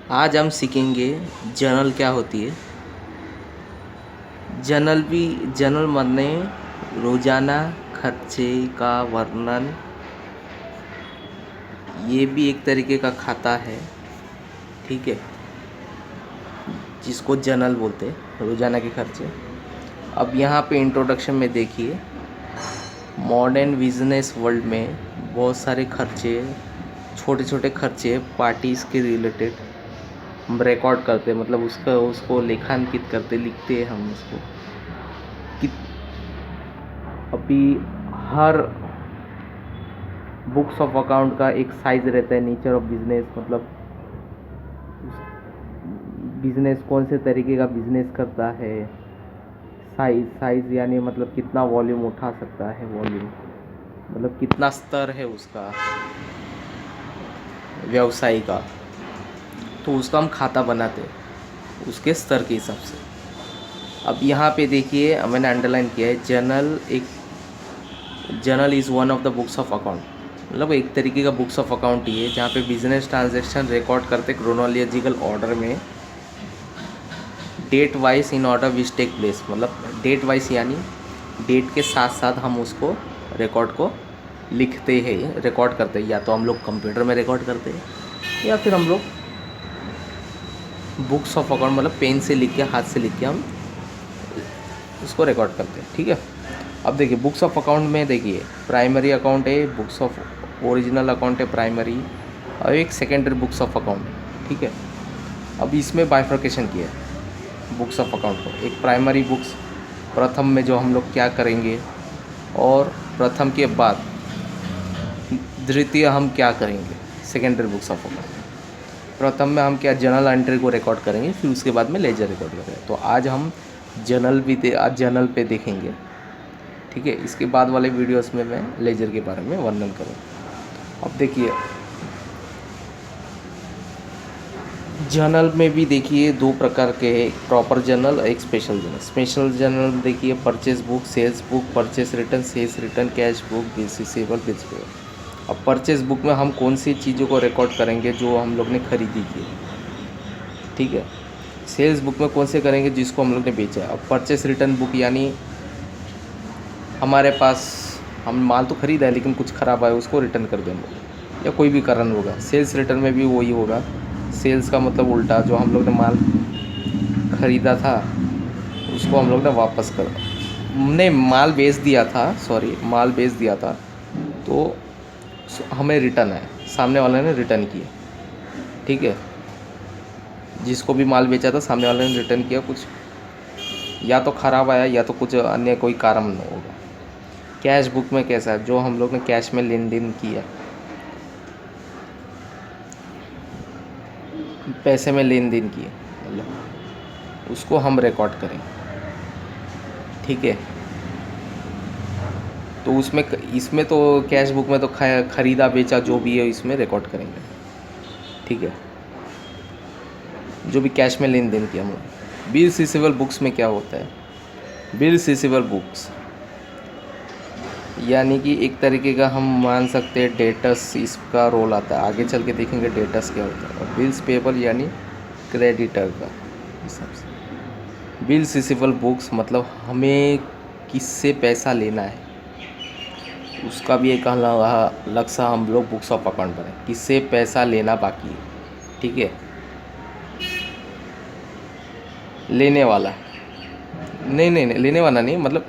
आज हम सीखेंगे जर्नल क्या होती है। जर्नल माने रोज़ाना खर्चे का वर्णन। ये भी एक तरीके का खाता है, ठीक है, जिसको जर्नल बोलते हैं, रोज़ाना के खर्चे। अब यहाँ पे इंट्रोडक्शन में देखिए, मॉडर्न बिजनेस वर्ल्ड में बहुत सारे खर्चे, छोटे छोटे खर्चे पार्टीज़ के रिलेटेड हम रिकॉर्ड करते हैं, मतलब उसको लेखांकित करते, लिखते हैं हम उसको कि अभी हर बुक्स ऑफ अकाउंट का एक साइज़ रहता है, नेचर ऑफ बिजनेस, मतलब बिजनेस कौन से तरीके का बिजनेस करता है, साइज़ यानी मतलब कितना वॉल्यूम उठा सकता है, वॉल्यूम मतलब कितना स्तर है उसका व्यवसाय का, तो उसका हम खाता बनाते हैं उसके स्तर के हिसाब से। अब यहाँ पे देखिए, मैंने अंडरलाइन किया है, journal is one of the books of account, मतलब एक तरीके का बुक्स ऑफ अकाउंट ही है जहाँ पे बिजनेस ट्रांजैक्शन रिकॉर्ड करते क्रोनोलॉजिकल ऑर्डर में, date wise in order which take place, मतलब डेट वाइज यानी डेट के साथ साथ हम उसको रिकॉर्ड को लिखते हैं, रिकॉर्ड करते हैं, या तो हम लोग कंप्यूटर में रिकॉर्ड करते हैं या फिर हम लोग बुक्स ऑफ अकाउंट मतलब पेन से लिख के, हाथ से लिख के हम उसको रिकॉर्ड करते हैं, ठीक है। अब देखिए, बुक्स ऑफ अकाउंट में देखिए, प्राइमरी अकाउंट है, बुक्स ऑफ ओरिजिनल अकाउंट है प्राइमरी, और एक सेकेंडरी बुक्स ऑफ अकाउंट है, ठीक है। अब इसमें बाइफर्केशन किया है बुक्स ऑफ अकाउंट को, एक प्राइमरी बुक्स, प्रथम में जो हम लोग क्या करेंगे, और प्रथम के बाद द्वितीय हम क्या करेंगे, सेकेंडरी बुक्स ऑफ अकाउंट। प्रथम में हम क्या जर्नल एंट्री को रिकॉर्ड करेंगे, फिर उसके बाद में लेजर रिकॉर्ड करेंगे। तो आज हम आज जर्नल पे देखेंगे, ठीक है। इसके बाद वाले वीडियोस में मैं लेजर के बारे में वर्णन करूँ। अब देखिए, जर्नल में भी देखिए दो प्रकार के, एक प्रॉपर जर्नल, एक स्पेशल जर्नल। स्पेशल जर्नल देखिए, purchase book, sales book, purchase return, sales return, cash book, bills receivable, bills payable. अब परचेज बुक में हम कौन सी चीज़ों को रिकॉर्ड करेंगे, जो हम लोग ने खरीदी की, ठीक है। सेल्स बुक में कौन से करेंगे, जिसको हम लोग ने बेचा। अब परचेज रिटर्न बुक यानी हमारे पास हम माल तो खरीदा है लेकिन कुछ ख़राब आया, उसको रिटर्न कर देंगे, या कोई भी कारण होगा। सेल्स रिटर्न में भी वही होगा, सेल्स का मतलब उल्टा, जो हम लोग ने माल ख़रीदा था उसको हम लोग ने वापस कर, नहीं, माल बेच दिया था, सॉरी, माल बेच दिया था, तो हमें रिटर्न है, सामने वाले ने रिटर्न किया, ठीक है। जिसको भी माल बेचा था सामने वाले ने रिटर्न किया, कुछ या तो ख़राब आया या तो कुछ अन्य कोई कारण होगा। कैश बुक में कैसा है, जो हम लोग ने कैश में लेन देन किया, पैसे में लेन देन किया, मतलब उसको हम रिकॉर्ड करें, ठीक है। तो इसमें तो कैश बुक में तो खरीदा बेचा जो भी है इसमें रिकॉर्ड करेंगे, ठीक है, जो भी कैश में लेन देन किया हम लोग। बिल्स रिसीवेबल बुक्स में क्या होता है, बिल्स रिसीवेबल बुक्स यानी कि एक तरीके का हम मान सकते हैं डेटर्स, इसका रोल आता है, आगे चल के देखेंगे डेटर्स क्या होता है। और बिल्स पेबल यानी क्रेडिटर का हिसाब से। बिल्स रिसीवेबल बुक्स मतलब हमें किससे पैसा लेना है, उसका भी एक अलग सा हम लोग बुक्स ऑफ अकाउंट बनाए, किससे पैसा लेना बाकी है, ठीक है। लेने वाला, नहीं, लेने वाला नहीं, मतलब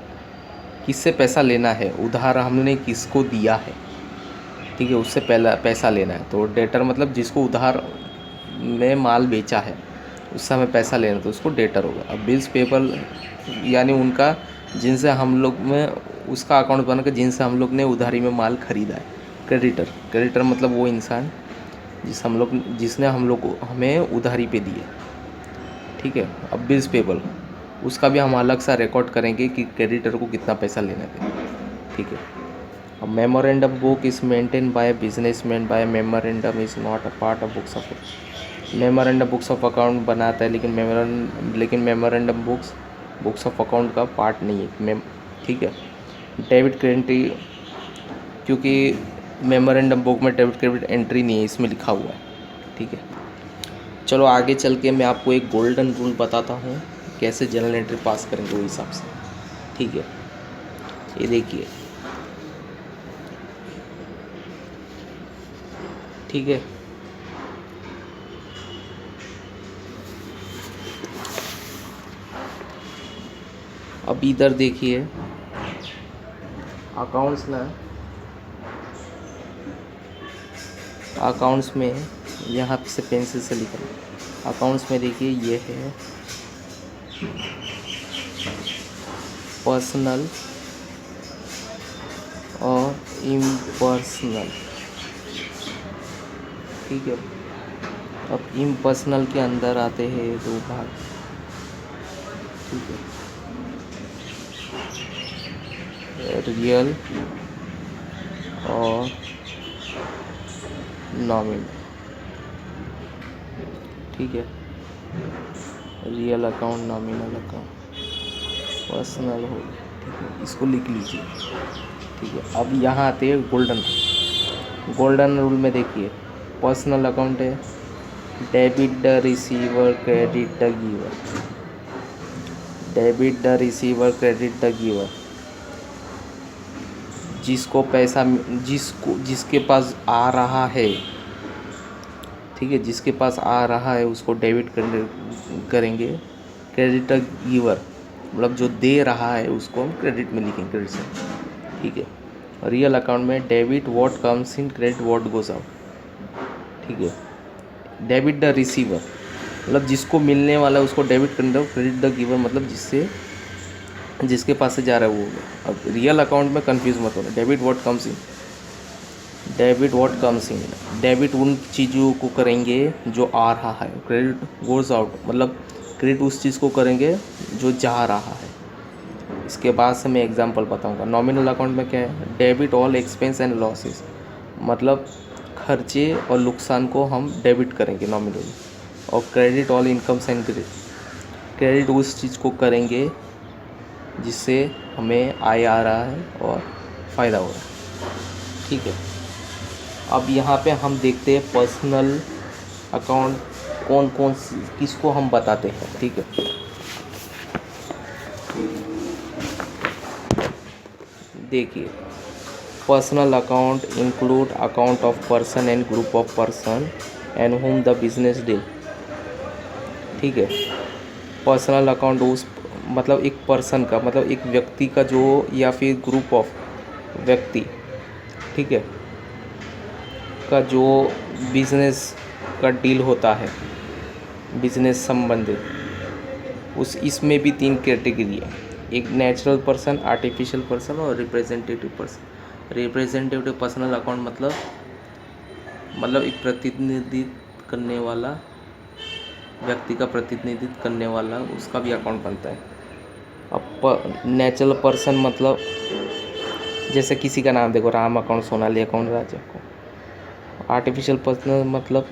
किससे पैसा लेना है, उधार हमने किसको दिया है, ठीक है, उससे पहला पैसा लेना है। तो डेटर मतलब जिसको उधार में माल बेचा है उससे हमें पैसा लेना, तो उसको डेटर होगा। अब बिल्स पेबल यानी उनका, जिनसे हम लोग में उसका अकाउंट बनाकर जिनसे हम लोग ने उधारी में माल ख़रीदा है। क्रेडिटर मतलब वो इंसान जिसने हम लोग को हमें उधारी पे दी है, ठीक है। अब बिल्स पेबल, उसका भी हम अलग सा रिकॉर्ड करेंगे कि क्रेडिटर को कितना पैसा लेना है, ठीक है। अब memorandum book is maintain by businessman, by memorandum is not a part of books of, memorandum books of account बनाता है, लेकिन मेमोरेंडम बुक्स ऑफ अकाउंट का पार्ट नहीं है, ठीक है। डेबिट क्रेडिट, क्योंकि मेमोरेंडम बुक में डेबिट क्रेडिट एंट्री नहीं है, इसमें लिखा हुआ है, ठीक है। चलो आगे चल के मैं आपको एक गोल्डन रूल बताता हूँ कैसे जर्नल एंट्री पास करेंगे वो हिसाब से। ठीक है, ये देखिए। ठीक है, अब इधर देखिए अकाउंट्स में, अकाउंट्स में यहाँ से पेंसिल से लिखना। अकाउंट्स में देखिए ये है पर्सनल और इम्पर्सनल। ठीक है, अब इम्पर्सनल के अंदर आते हैं दो भाग। ठीक है, रियल और नॉमिनल। ठीक है, real account, nominal account, personal हो। ठीक है, इसको लिख लीजिए। ठीक है, अब यहाँ आते हैं गोल्डन। गोल्डन रूल में देखिए पर्सनल अकाउंट है debit the receiver credit the giver. Debit the receiver credit the giver, जिसको पैसा जिसके पास आ रहा है। ठीक है, जिसके पास आ रहा है उसको डेबिट करेंगे। क्रेडिट द गिवर मतलब जो दे रहा है उसको हम क्रेडिट में लिखेंगे, क्रेडिट से। ठीक है, रियल अकाउंट में debit what comes in, credit what goes out. ठीक है, डेबिट द रिसीवर मतलब जिसको मिलने वाला है उसको डेबिट करने दो। क्रेडिट द गिवर मतलब जिसके पास से जा रहा है वो हो गया। अब रियल अकाउंट में कंफ्यूज मत होना। Debit what comes in, debit what comes in, debit उन चीज़ों को करेंगे जो आ रहा है। क्रेडिट गोज आउट मतलब क्रेडिट उस चीज़ को करेंगे जो जा रहा है। इसके बाद से मैं एग्जांपल बताऊंगा। नॉमिनल अकाउंट में क्या है, debit all expense and losses मतलब खर्चे और नुकसान को हम डेबिट करेंगे नॉमिनली। और credit all incomes and credit उस चीज़ को करेंगे जिससे हमें आय आ रहा है और फ़ायदा हो रहा है। ठीक है, अब यहाँ पे हम देखते हैं पर्सनल अकाउंट कौन कौन किसको हम बताते हैं। ठीक है, देखिए personal account include account of person and group of person and home the business deal. ठीक है, पर्सनल अकाउंट उस मतलब एक पर्सन का मतलब एक व्यक्ति का जो या फिर ग्रुप ऑफ व्यक्ति। ठीक है, का जो बिजनेस का डील होता है, बिजनेस संबंधित उस इसमें भी 3 कैटेगरी है। एक नेचुरल पर्सन, आर्टिफिशियल पर्सन और representative person. Representative personal account मतलब एक प्रतिनिधित्व करने वाला व्यक्ति का प्रतिनिधित्व करने वाला उसका भी अकाउंट बनता है। अब नेचुरल पर्सन मतलब जैसे किसी का नाम देखो, राम अकाउंट, सोनाली अकाउंट, राजा अकाउंट। आर्टिफिशियल पर्सन मतलब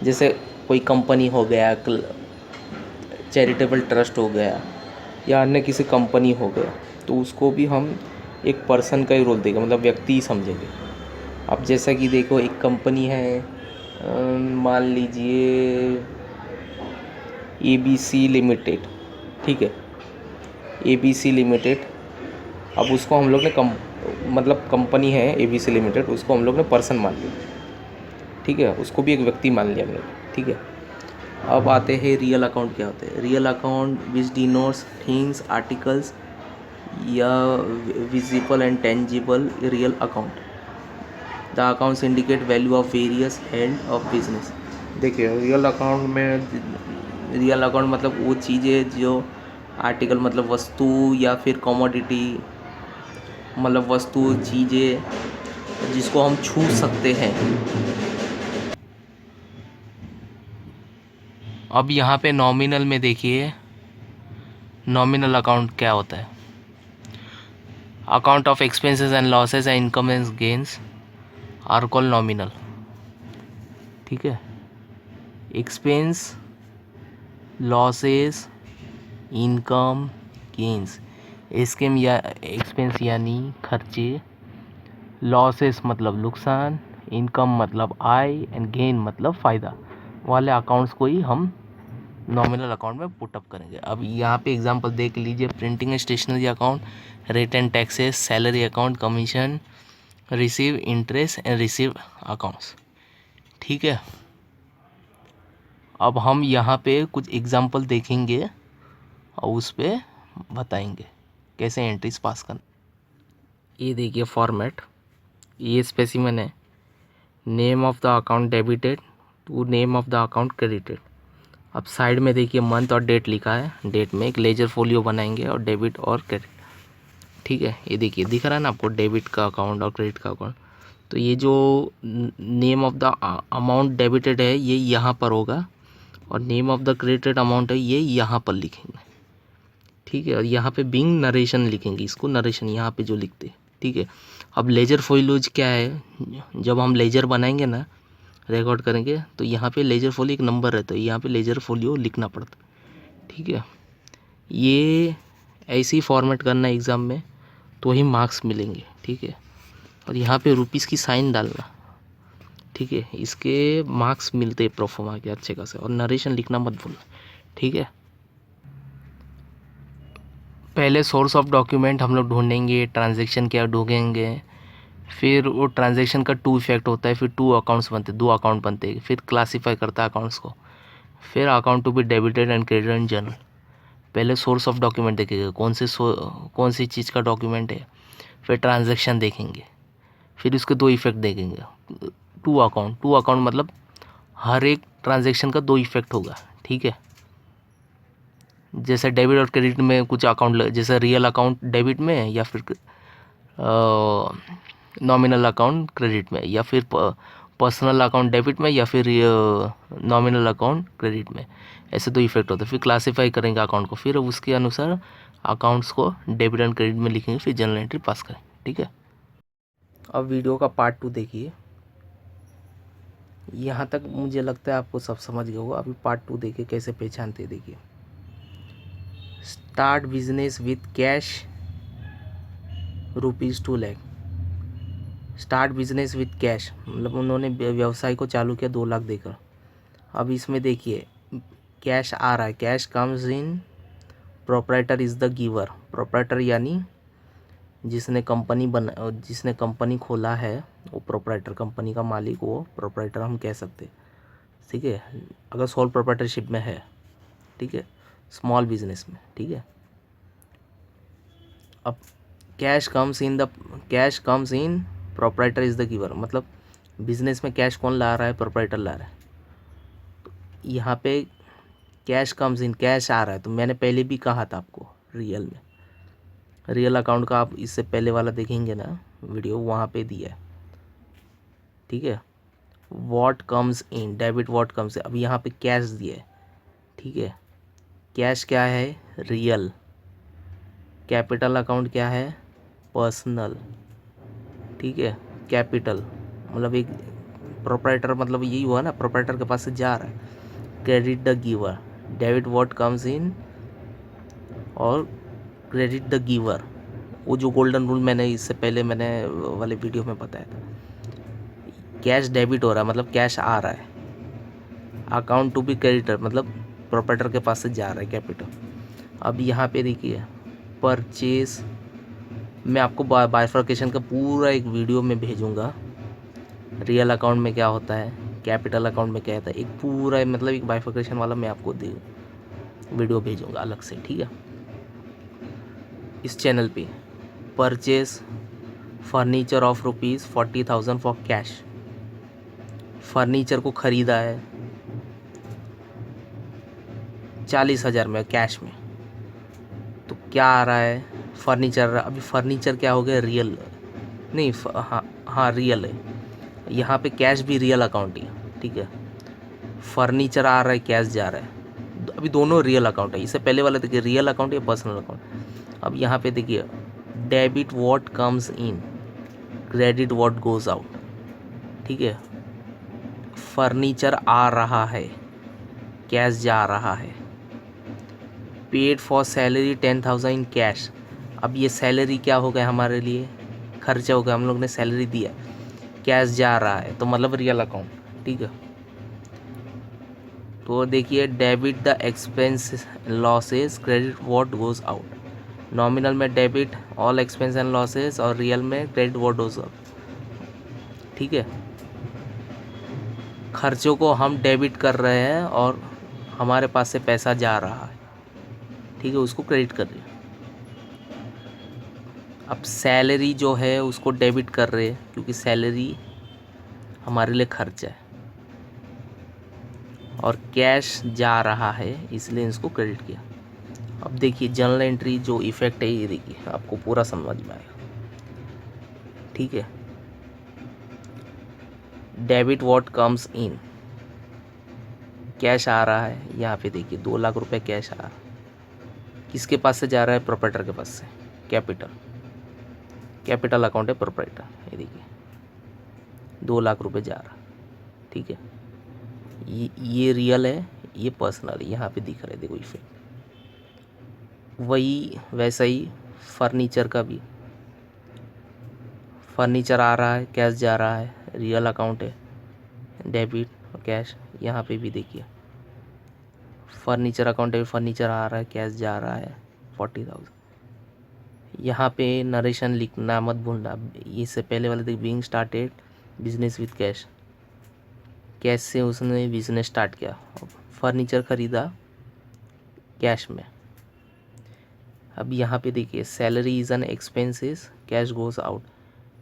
जैसे कोई कंपनी हो गया, चैरिटेबल ट्रस्ट हो गया या अन्य किसी कंपनी हो गया, तो उसको भी हम एक पर्सन का ही रोल देंगे मतलब व्यक्ति ही समझेंगे। अब जैसा कि देखो एक कंपनी है, मान लीजिए ABC लिमिटेड। ठीक है, ABC लिमिटेड, अब उसको हम लोग ने मतलब कंपनी है ABC लिमिटेड, उसको हम लोग ने पर्सन मान लिया। ठीक है, उसको भी एक व्यक्ति मान लिया हम लोग। ठीक है, अब आते हैं रियल अकाउंट क्या होते हैं। Real account which denotes things, articles या visible and tangible real account. The accounts indicate value of various head of business. देखिए रियल अकाउंट मतलब वो चीज़ें जो आर्टिकल मतलब वस्तु या फिर कमोडिटी मतलब वस्तु चीज़ें जिसको हम छू सकते हैं। अब यहाँ पे नॉमिनल में देखिए नॉमिनल अकाउंट क्या होता है। Account of expenses and losses and income and gains are called nominal. ठीक है, expense, losses, income, gains. Scheme या एक्सपेंस यानी खर्चे, लॉसेस मतलब नुकसान, इनकम मतलब आय एंड गेन मतलब फ़ायदा। वाले अकाउंट्स को ही हम नॉमिनल अकाउंट में पुटअप करेंगे। अब यहाँ पे एग्जांपल देख लीजिए, printing and stationery account, rate and taxes, salary account, commission, receive interest and receive accounts. ठीक है, अब हम यहाँ पे कुछ एग्जांपल देखेंगे और उस पर बताएंगे कैसे एंट्रीज पास करना। ये देखिए फॉर्मेट, ये स्पेसिमेन है, name of the account debited to name of the account credited. अब साइड में देखिए मंथ और डेट लिखा है, डेट में एक लेजर फोलियो बनाएंगे और डेबिट और क्रेडिट। ठीक है, ये देखिए दिख रहा है ना आपको, डेबिट का अकाउंट और क्रेडिट का अकाउंट। तो ये जो name of the amount debited है ये यहाँ पर होगा और name of the credited amount है ये यहाँ पर लिखेंगे। ठीक है, और यहाँ पे बिंग नरेशन लिखेंगे, इसको नरेशन यहाँ पे जो लिखते हैं। ठीक है, अब लेजर फोलियोज क्या है, जब हम लेजर बनाएंगे ना, रिकॉर्ड करेंगे, तो यहाँ पे लेजर फोलियो एक नंबर रहता है, यहाँ पे लेजर फोलियो लिखना पड़ता है। ठीक है, ये ऐसे ही फॉर्मेट करना एग्ज़ाम में तो ही मार्क्स मिलेंगे। ठीक है, और यहाँ पे रुपीज़ की साइन डालना। ठीक है, इसके मार्क्स मिलते हैं प्रोफोमा के अच्छे खासे। और नरेशन लिखना मत भूलना। ठीक है, पहले सोर्स ऑफ डॉक्यूमेंट हम लोग ढूंढेंगे, ट्रांजैक्शन क्या ढूंढेंगे, फिर वो ट्रांजैक्शन का टू इफेक्ट होता है, फिर टू अकाउंट्स बनते, दो अकाउंट बनते हैं, फिर क्लासीफाई करता है अकाउंट्स को, फिर account to be debited and credited and journal. पहले सोर्स ऑफ डॉक्यूमेंट देखेंगे, कौन सी चीज़ का डॉक्यूमेंट है, फिर ट्रांजैक्शन देखेंगे, फिर उसके दो इफेक्ट देखेंगे। टू अकाउंट मतलब हर एक ट्रांजैक्शन का दो इफेक्ट होगा। ठीक है, जैसे डेबिट और क्रेडिट में कुछ अकाउंट, जैसे रियल अकाउंट डेबिट में, या फिर नॉमिनल अकाउंट क्रेडिट में, या फिर पर्सनल अकाउंट डेबिट में, या फिर नॉमिनल अकाउंट क्रेडिट में। ऐसे दो इफेक्ट होते हैं। फिर क्लासीफाई करेंगे अकाउंट को, फिर उसके अनुसार अकाउंट्स को डेबिट एंड क्रेडिट में लिखेंगे, फिर जनरल एंट्री पास करें। ठीक है, अब वीडियो का पार्ट 2 देखिए। यहाँ तक मुझे लगता है आपको सब समझ गए होगा। अभी पार्ट 2 देखिए कैसे पहचानते। देखिए, start business with cash ₹2 lakh. Start business with cash मतलब उन्होंने व्यवसाय को चालू किया 2 लाख देकर। अब इसमें देखिए कैश आ रहा है, cash comes in, proprietor is the giver. Proprietor यानी जिसने कंपनी खोला है वो प्रोप्राइटर, कंपनी का मालिक वो प्रोप्राइटर हम कह सकते। ठीक है, अगर सोल प्रोप्राइटरशिप में है। ठीक है, स्मॉल बिजनेस में। ठीक है, अब cash comes in proprietor is the giver, मतलब बिजनेस में कैश कौन ला रहा है, प्रोप्राइटर ला रहा है। तो यहाँ पे कैश कम्स इन, कैश आ रहा है, तो मैंने पहले भी कहा था आपको रियल अकाउंट का आप इससे पहले वाला देखेंगे ना वीडियो, वहाँ पे दिया है। ठीक है, what comes in, debit what comes, अब यहाँ पे कैश दिया है। ठीक है, कैश क्या है, रियल। कैपिटल अकाउंट क्या है, पर्सनल। ठीक है, कैपिटल मतलब एक प्रोप्राइटर, मतलब यही हुआ ना, प्रोप्राइटर के पास से जा रहा है। Credit the giver, debit what comes in और क्रेडिट द गिवर, वो जो गोल्डन रूल मैंने इससे पहले मैंने वाले वीडियो में बताया था। कैश डेबिट हो रहा है मतलब कैश आ रहा है। अकाउंट टू बी क्रेडिटर मतलब प्रोप्राइटर के पास से जा रहा है कैपिटल। अब यहाँ पे देखिए परचेज, मैं आपको बाइफर्केशन का पूरा एक वीडियो में भेजूँगा। रियल अकाउंट में क्या होता है, कैपिटल अकाउंट में क्या होता है, एक पूरा मतलब एक बाइफर्केशन वाला मैं आपको वीडियो भेजूँगा अलग से। ठीक है, इस चैनल पे। Purchase furniture of ₹40,000 for cash, furniture को ख़रीदा है 40,000 में कैश में, तो क्या आ रहा है, फर्नीचर। अभी फर्नीचर क्या हो गया, रियल नहीं, हाँ रियल है। यहाँ पे कैश भी रियल अकाउंट ही है। ठीक है, फर्नीचर आ रहा है, कैश जा रहा है, अभी दोनों रियल अकाउंट है। इससे पहले वाला देखिए रियल अकाउंट या पर्सनल अकाउंट। अब यहाँ पे देखिए debit what comes in, credit what goes out. ठीक है, फर्नीचर आ रहा है, कैश जा रहा है। Paid for salary 10,000 in cash, अब ये सैलरी क्या हो गया हमारे लिए, खर्चा हो गया, हम लोग ने सैलरी दिया, कैश जा रहा है, तो मतलब रियल अकाउंट। ठीक है, तो देखिए debit the expense losses, credit what goes out. Nominal में debit all expense and losses और रियल में क्रेडिट व्हाट गोज आउट। ठीक है, खर्चों को हम डेबिट कर रहे हैं और हमारे पास से पैसा जा रहा है, ठीक है, उसको क्रेडिट कर रहे हैं। अब सैलरी जो है उसको डेबिट कर रहे हैं क्योंकि सैलरी हमारे लिए खर्चा है, और कैश जा रहा है इसलिए इसको क्रेडिट किया। अब देखिए जर्नल एंट्री जो इफेक्ट है ये देखिए आपको पूरा समझ में आएगा। ठीक है, debit what comes in, cash आ रहा है, यहाँ पे देखिए 2 लाख रुपए कैश आ रहा है। किसके पास से जा रहा है? प्रोप्राइटर के पास से। कैपिटल अकाउंट है प्रोप्राइटर, ये देखिए 2 लाख रुपए जा रहा है। ठीक है, ये रियल है, ये पर्सनल है, यहाँ पे दिख रहा है देखो इफेक्ट। वही वैसा ही फर्नीचर का भी, फर्नीचर आ रहा है, कैश जा रहा है, रियल अकाउंट है, डेबिट और कैश। यहाँ पे भी देखिए फर्नीचर अकाउंट है, फर्नीचर आ रहा है, कैश जा रहा है 40,000। यहाँ पे नरेशन लिखना मत भूलना, इससे पहले वाले देख being started business with cash, cash से उसने बिजनेस स्टार्ट किया, फर्नीचर खरीदा कैश में। अब यहाँ पे देखिए salary is an expenses, cash goes out,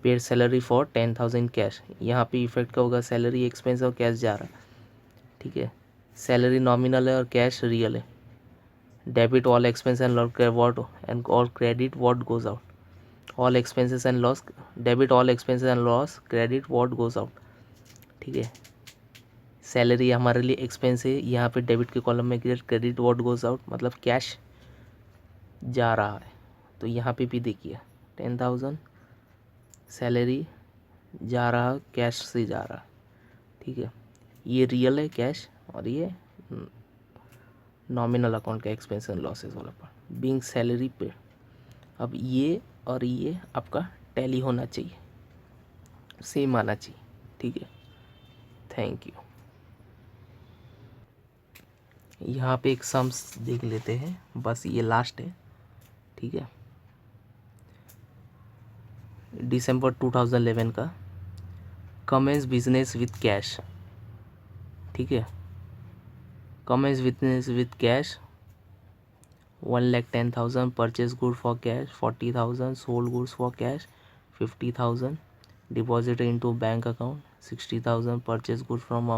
paid salary for 10,000 cash. यहाँ पे इफेक्ट क्या होगा? सैलरी एक्सपेंस और कैश जा रहा है। ठीक है, सैलरी नॉमिनल है और कैश रियल है। Debit all expense and loss what and all credit what goes out, all expenses and loss, debit all expenses and loss, credit what goes out. ठीक है, सैलरी हमारे लिए एक्सपेंस है, यहाँ पे डेबिट के कॉलम में क्रेडिट व्हाट गोज आउट मतलब कैश जा रहा है। तो यहाँ पे भी देखिए 10,000 सैलरी जा रहा, कैश से जा रहा। ठीक है, ये रियल है कैश और ये नॉमिनल अकाउंट का एक्सपेंस एंड लॉसेस वाला पार्ट, बीइंग सैलरी पेड। अब ये और ये आपका टैली होना चाहिए, सेम आना चाहिए। ठीक है, थैंक यू। यहाँ पे एक सम्स देख लेते हैं, बस ये लास्ट है। ठीक है, दिसंबर 2011 का, कमेंस बिजनेस विथ कैश। ठीक है, commence business with cash 1,10,000, purchase good for cash 40,000, sold goods for cash 50,000, deposit into bank account 60,000, purchase good from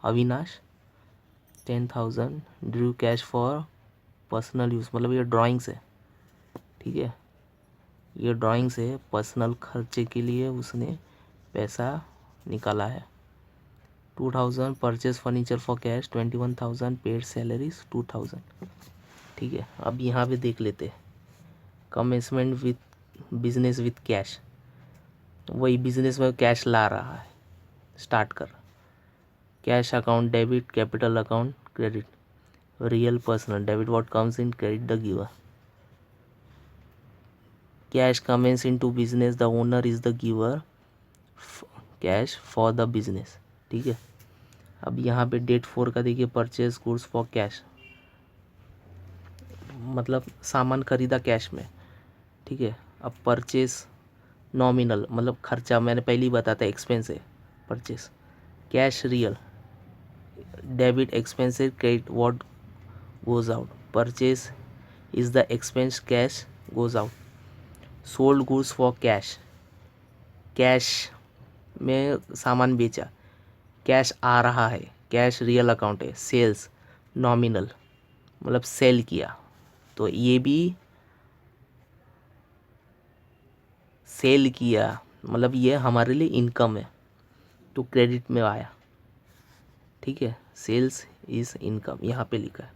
Avinash 10,000, drew cash for personal use, मतलब ये ड्राइंग्स है। ठीक है, ये ड्राइंग्स है, पर्सनल खर्चे के लिए उसने पैसा निकाला है। 2,000 purchase furniture for cash, 21,000 paid salaries 2,000। ठीक है, अब यहाँ पे देख लेते हैं commencement with business with cash, वही बिजनेस में कैश ला रहा है, स्टार्ट कर, cash account debit, capital account credit, real personal debit what comes in, credit the giver, cash commence into business, the owner is the giver cash for the business. ठीक है, अब यहाँ पे डेट 4 का देखिए, परचेज गुड्स फॉर कैश, मतलब सामान खरीदा कैश में। ठीक है, अब परचेज नॉमिनल मतलब खर्चा, मैंने पहले ही बताया था एक्सपेंस है purchase, cash real, debit expense credit what goes out, purchase is the expense cash goes out, sold goods for cash, cash में सामान बेचा, कैश आ रहा है, कैश रियल अकाउंट है, सेल्स नॉमिनल मतलब सेल किया, तो ये भी सेल किया मतलब ये हमारे लिए इनकम है, तो क्रेडिट में आया। ठीक है, सेल्स इज इनकम यहाँ पे लिखा है।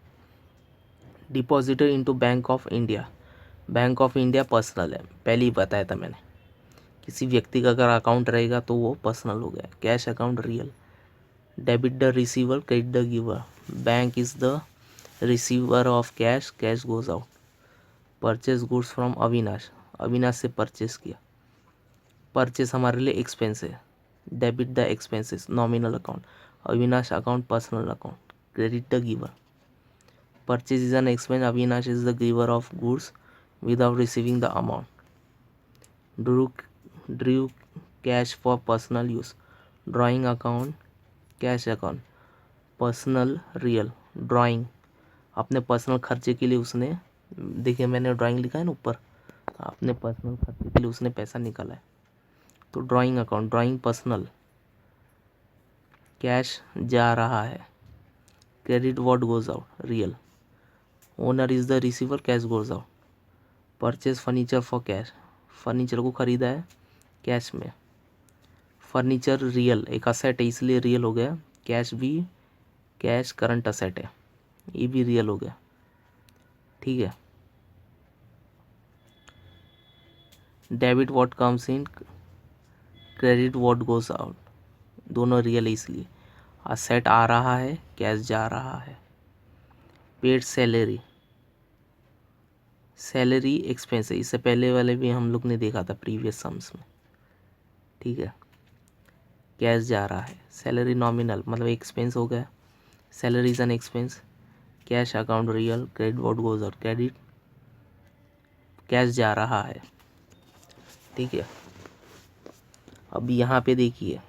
Deposited into bank of India, bank of India personal है, पहले ही बताया था मैंने, किसी व्यक्ति का अगर अकाउंट रहेगा तो वो पर्सनल हो गया। Cash account real, debit the receiver credit the giver, bank is the receiver of cash, cash goes out, purchase goods from Avinash, Avinash से परचेज किया, परचेज हमारे लिए एक्सपेंस है, debit the expenses nominal account, Avinash account personal account, credit the giver. Purchase is an expense. Avinash is the giver of goods without receiving the amount. Drew cash for personal use. Drawing account, cash account. Personal real drawing अपने personal खर्चे के लिए उसने, देखिए मैंने drawing लिखा है ना ऊपर, अपने पर्सनल खर्चे के लिए उसने पैसा निकाला है, तो drawing account, drawing personal, cash जा रहा है, credit what goes out real, owner is the receiver, cash goes out, purchase furniture for cash, furniture को ख़रीदा है कैश में, फर्नीचर रियल एक असेट है इसलिए रियल हो गया, कैश भी कैश करंट असेट है ये भी रियल हो गया, ठीक है। Debit what comes in, credit what goes out, दोनों रियल है इसलिए, असेट आ रहा है कैश जा रहा है। पेड सैलरी, सैलरी एक्सपेंस है, इससे पहले वाले भी हम लोग ने देखा था प्रीवियस सम्स में, ठीक है। कैश जा रहा है, सैलरी नॉमिनल मतलब एक्सपेंस हो गया, salary is an expense, cash account real, credit what goes out, credit cash जा रहा है, ठीक है। अब यहाँ पे देखिए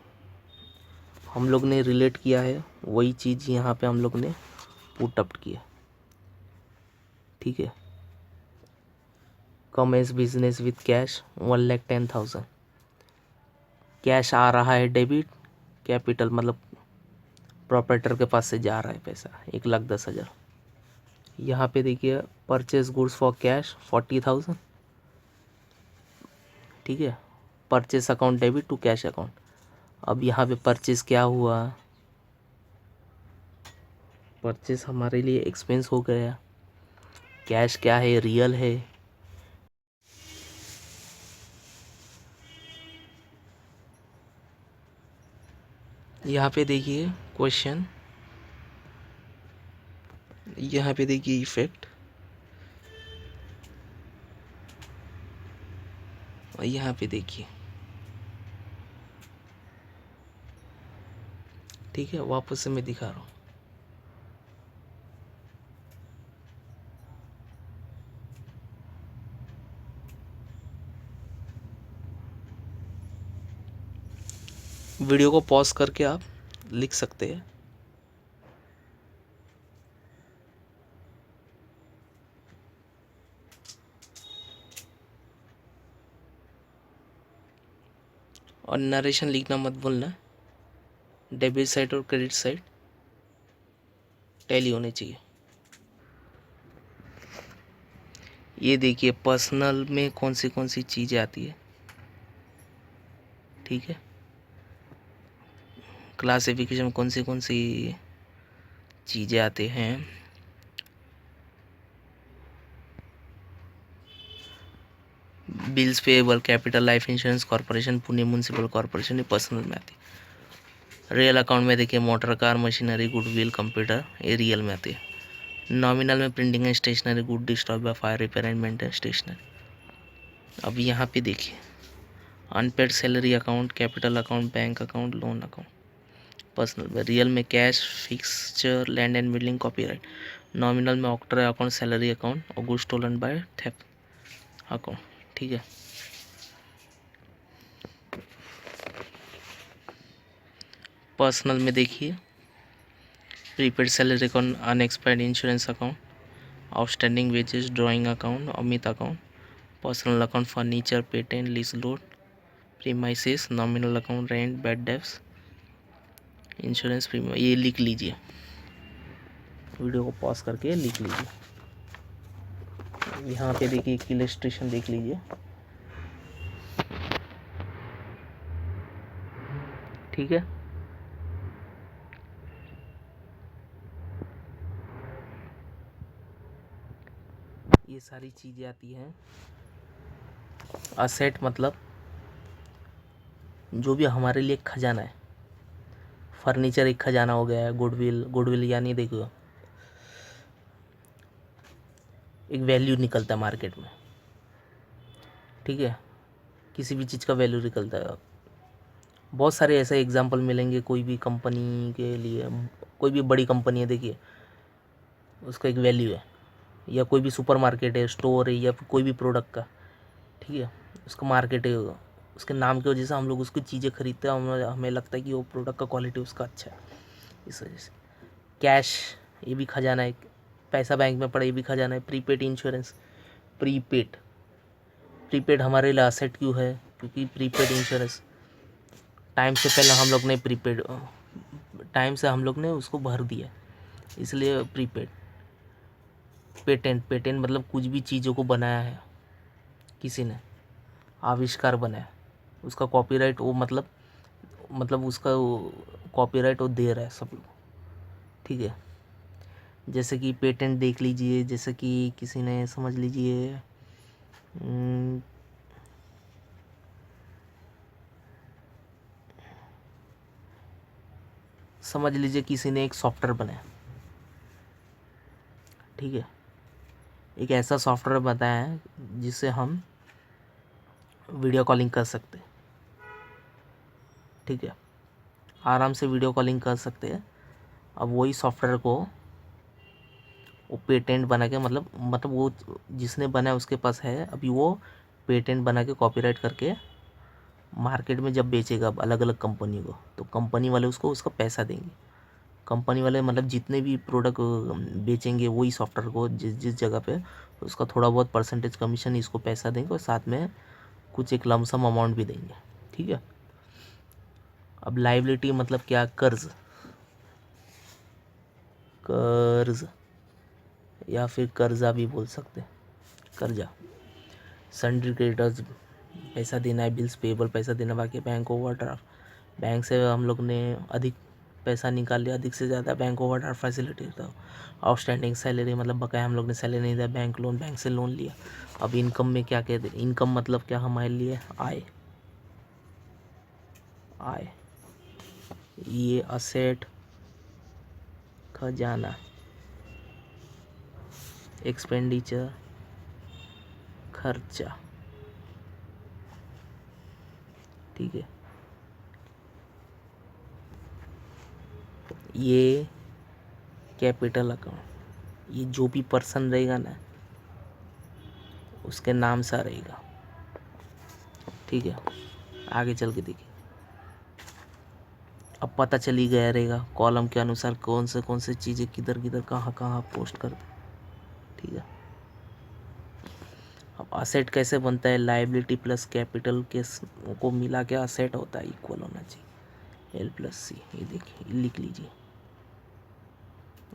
हम लोग ने रिलेट किया है वही चीज़ यहाँ पे हम लोग ने पुट अप किया, ठीक है। Commence business with cash 1,10,000, cash आ रहा है डेबिट, कैपिटल मतलब प्रॉपरेटर के पास से जा रहा है पैसा 1,10,000। यहाँ पे देखिए परचेज गुड्स फॉर कैश 40,000, ठीक है। Purchase account debit to cash account, अब यहाँ पे परचेस क्या हुआ, परचेस हमारे लिए एक्सपेंस हो गया, कैश क्या है रियल है, यहाँ पे देखिए क्वेश्चन, यहाँ पे देखिए इफेक्ट, और यहाँ पे देखिए, ठीक है। वापस से मैं दिखा रहा हूँ, वीडियो को पॉज करके आप लिख सकते हैं। और नरेशन लिखना मत भूलना, डेबिट साइड और क्रेडिट साइड टैली होने चाहिए। ये देखिए पर्सनल में कौन सी चीज़ें आती है, ठीक है। क्लासिफिकेशन में कौन सी चीज़ें आते हैं, bills payable, capital, life insurance corporation, Pune municipal corporation, ये पर्सनल में आती है। रियल अकाउंट में देखिए motor car, machinery, goodwill, computer, ये रियल में आती है। नॉमिनल में printing and stationery, good destroy by fire, repair and maintenance stationery. अब यहाँ पे देखिए unpaid salary account, capital account, bank account, loan account, personal में रियल में cash, fixture, land and building, copyright. Nominal में ऑक्ट्रॉय अकाउंट, सैलरी अकाउंट और goods stolen by theft account, ठीक है। पर्सनल में देखिए prepaid salary account, unexpired insurance account, outstanding wages, drawing account, Amit account, personal account, furniture, patent, leasehold, premises, nominal account, rent, bad debts, insurance premium, ये लिख लीजिए, video को pause करके लिख लीजिए। यहाँ पे देखिए एक इलस्ट्रेशन देख लीजिए, ठीक है। ये सारी चीज़ें आती हैं। असेट मतलब जो भी हमारे लिए खजाना है, फर्नीचर एक खजाना हो गया है, गुडविल यानी देखो एक वैल्यू निकलता है मार्केट में, ठीक है। किसी भी चीज़ का वैल्यू निकलता है, बहुत सारे ऐसे एग्जांपल मिलेंगे कोई भी कंपनी के लिए, कोई भी बड़ी कंपनी है देखिए, उसका एक वैल्यू है, या कोई भी सुपरमार्केट है, स्टोर है, या फिर कोई भी प्रोडक्ट का, ठीक है, उसका मार्केट है, उसके नाम की वजह से हम लोग उसकी चीज़ें खरीदते हैं, हमें लगता है कि वो प्रोडक्ट का क्वालिटी उसका अच्छा है, इस वजह से। कैश, ये भी खजाना है, पैसा बैंक में पड़ा, ये भी खजाना है। प्रीपेड इंश्योरेंस, प्रीपेड प्रीपेड हमारे लिए असेट क्यों है, क्योंकि प्रीपेड इंश्योरेंस टाइम से पहले हम लोग ने प्रीपेड टाइम से हम लोग ने उसको भर दिया, इसलिए प्रीपेड। पेटेंट मतलब कुछ भी चीज़ों को बनाया है किसी ने, आविष्कार बनाया, उसका कॉपीराइट वो मतलब उसका कॉपीराइट वो दे रहा है सब लोग, ठीक है। जैसे कि पेटेंट देख लीजिए, जैसे कि किसी ने समझ लीजिए किसी ने एक सॉफ्टवेयर बनाया, ठीक है, एक ऐसा सॉफ्टवेयर बताया है जिससे हम वीडियो कॉलिंग कर सकते हैं, ठीक है, आराम से वीडियो कॉलिंग कर सकते हैं। अब वही सॉफ्टवेयर को वो पेटेंट बना के मतलब वो जिसने बनाया उसके पास है, अभी वो पेटेंट बना के कॉपीराइट करके मार्केट में जब बेचेगा अलग अलग कंपनी को, तो कंपनी वाले उसको उसका पैसा देंगे। कंपनी वाले मतलब जितने भी प्रोडक्ट बेचेंगे वही सॉफ्टवेयर को जिस जिस जगह पे, उसका थोड़ा बहुत परसेंटेज कमीशन इसको पैसा देंगे, और साथ में कुछ एक लमसम अमाउंट भी देंगे, ठीक है। अब लाइबिलिटी मतलब क्या, कर्ज कर्ज या फिर कर्जा भी बोल सकते हैं, कर्जा। सन्ड्री क्रेडिटर्स, पैसा देना है, बिल्स पेबल, पैसा देना बाकी, बैंक ओवरड्राफ्ट, बैंक से हम लोग ने अधिक पैसा निकाल लिया, अधिक से ज़्यादा, बैंक ओवरड्राफ्ट फैसिलिटी था। आउटस्टैंडिंग सैलरी मतलब बकाया हम लोग ने सैलरी नहीं दिया, बैंक लोन, बैंक से लोन लिया। अब इनकम में क्या कहते हैं, इनकम मतलब क्या हमारे लिए, आय, आय, ये असेट, खजाना, एक्सपेंडिचर, खर्चा, ठीक है। ये कैपिटल अकाउंट, ये जो भी पर्सन रहेगा ना उसके नाम सा रहेगा, ठीक है। आगे चल के देखिए, अब पता चली गया रहेगा कॉलम के अनुसार कौन से चीज़ें किधर किधर कहाँ कहाँ पोस्ट कर दे, ठीक है। अब असेट कैसे बनता है, लाइबिलिटी प्लस कैपिटल के को मिला के असेट होता है, इक्वल होना चाहिए, एल प्लस सी। ये देखिए, लिख लीजिए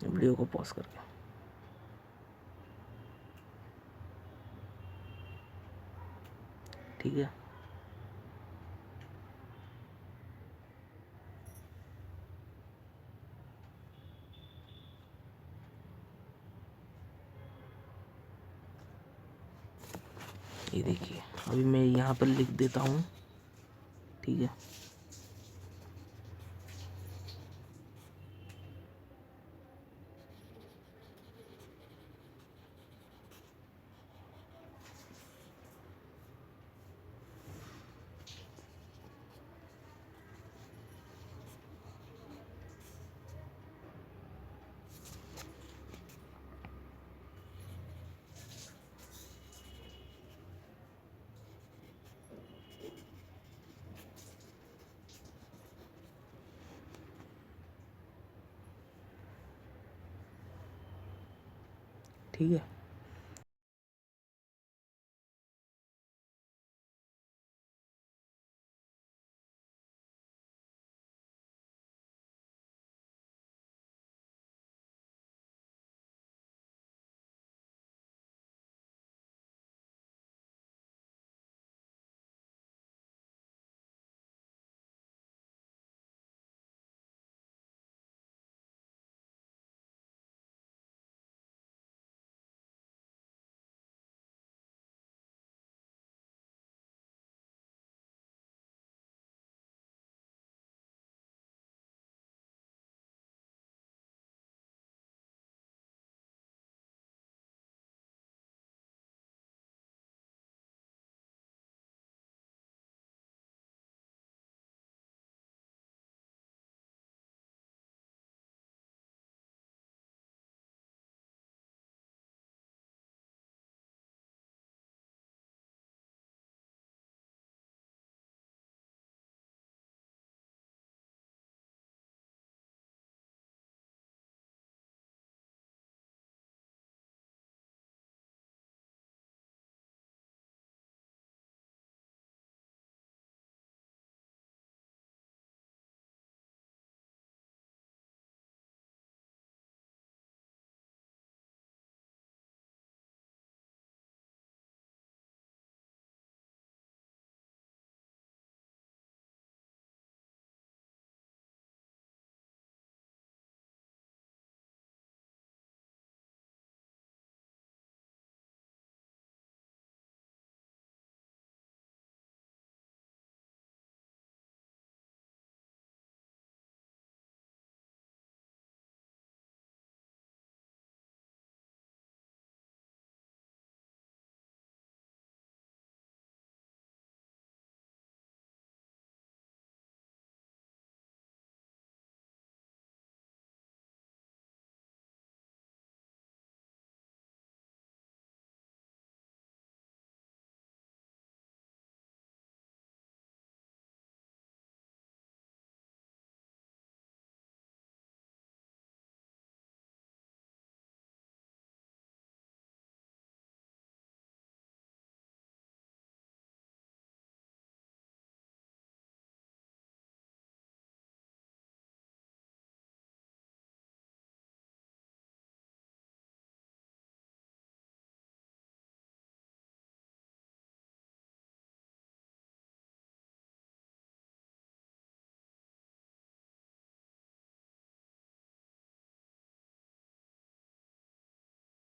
वीडियो को पॉज करके, ठीक है। ये देखिए, अभी मैं यहाँ पर लिख देता हूँ, ठीक है। ठीक है।